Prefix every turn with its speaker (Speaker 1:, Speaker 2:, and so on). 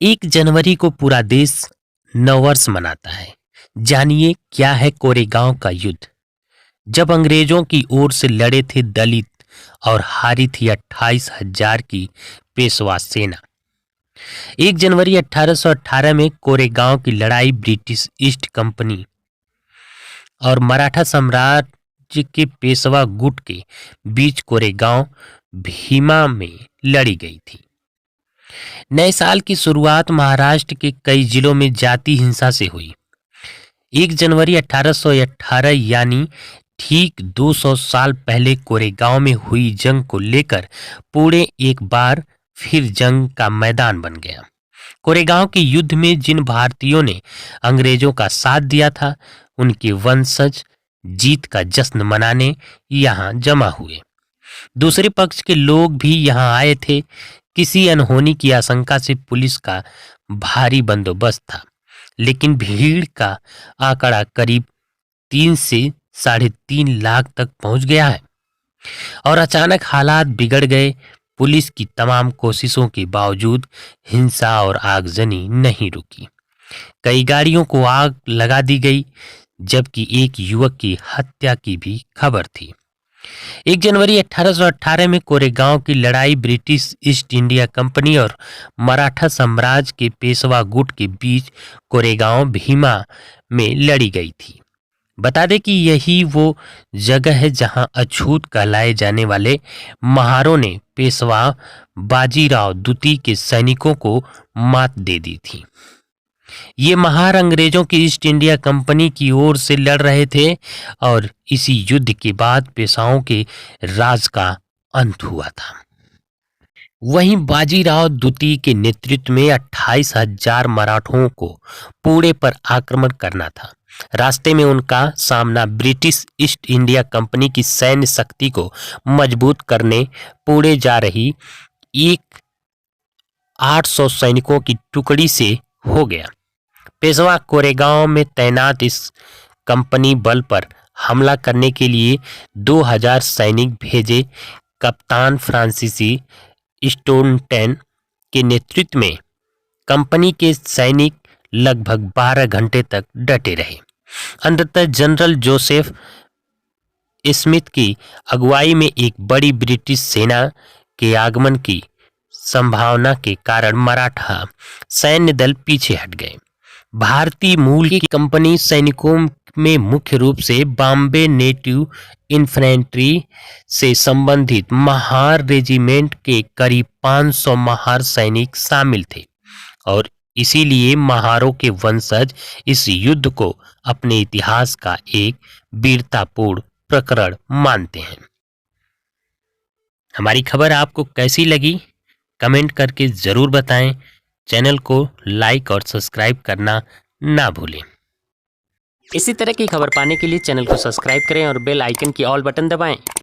Speaker 1: 1 जनवरी को पूरा देश नववर्ष मनाता है। जानिए क्या है कोरेगांव का युद्ध। जब अंग्रेजों की ओर से लड़े थे दलित और हारी थी 28,000 की पेशवा सेना। 1 जनवरी 1818 में कोरेगांव की लड़ाई ब्रिटिश ईस्ट कंपनी और मराठा साम्राज्य के पेशवा गुट के बीच कोरेगांव भीमा में लड़ी गई थी। नए साल की शुरुआत महाराष्ट्र के कई जिलों में जाति हिंसा से हुई। 1 जनवरी 1818 यानी ठीक 200 साल पहले कोरेगांव में हुई जंग को लेकर पुणे एक बार फिर जंग का मैदान बन गया। कोरेगांव के युद्ध में जिन भारतीयों ने अंग्रेजों का साथ दिया था, उनके वंशज जीत का जश्न मनाने यहाँ जमा हुए। दूसरे पक्ष के लोग भी यहाँ आए थे। किसी अनहोनी की आशंका से पुलिस का भारी बंदोबस्त था, लेकिन भीड़ का आंकड़ा करीब 3 से 3.5 लाख तक पहुंच गया है और अचानक हालात बिगड़ गए। पुलिस की तमाम कोशिशों के बावजूद हिंसा और आगजनी नहीं रुकी। कई गाड़ियों को आग लगा दी गई, जबकि एक युवक की हत्या की भी खबर थी। 1 जनवरी 1818 में कोरेगांव की लड़ाई ब्रिटिश ईस्ट इंडिया कंपनी और मराठा साम्राज्य के पेशवा गुट के बीच कोरेगांव भीमा में लड़ी गई थी। बता दें कि यही वो जगह है जहां अछूत कहलाए जाने वाले महारों ने पेशवा बाजीराव द्वितीय के सैनिकों को मात दे दी थी। ये महार अंग्रेजों की ईस्ट इंडिया कंपनी की ओर से लड़ रहे थे और इसी युद्ध के बाद पेशवाओं के राज का अंत हुआ था। वहीं बाजीराव द्वितीय के नेतृत्व में 28,000 मराठों को पुणे पर आक्रमण करना था। रास्ते में उनका सामना ब्रिटिश ईस्ट इंडिया कंपनी की सैन्य शक्ति को मजबूत करने पुणे जा रही एक 800 सैनिकों की टुकड़ी से हो गया। पेशवा कोरेगांव में तैनात इस कंपनी बल पर हमला करने के लिए 2000 सैनिक भेजे। कप्तान फ्रांसीसी स्टोनटन के नेतृत्व में कंपनी के सैनिक लगभग 12 घंटे तक डटे रहे। अंततः जनरल जोसेफ स्मिथ की अगुवाई में एक बड़ी ब्रिटिश सेना के आगमन की संभावना के कारण मराठा सैन्य दल पीछे हट गए। भारतीय मूल की कंपनी सैनिकों में मुख्य रूप से बॉम्बे नेटिव इन्फेंट्री से संबंधित महार रेजिमेंट के करीब 500 महार सैनिक शामिल थे और इसीलिए महारों के वंशज इस युद्ध को अपने इतिहास का एक वीरतापूर्ण प्रकरण मानते हैं। हमारी खबर आपको कैसी लगी, कमेंट करके जरूर बताएं। चैनल को लाइक और सब्सक्राइब करना ना भूलें।
Speaker 2: इसी तरह की खबर पाने के लिए चैनल को सब्सक्राइब करें और बेल आइकन की ऑल बटन दबाएं।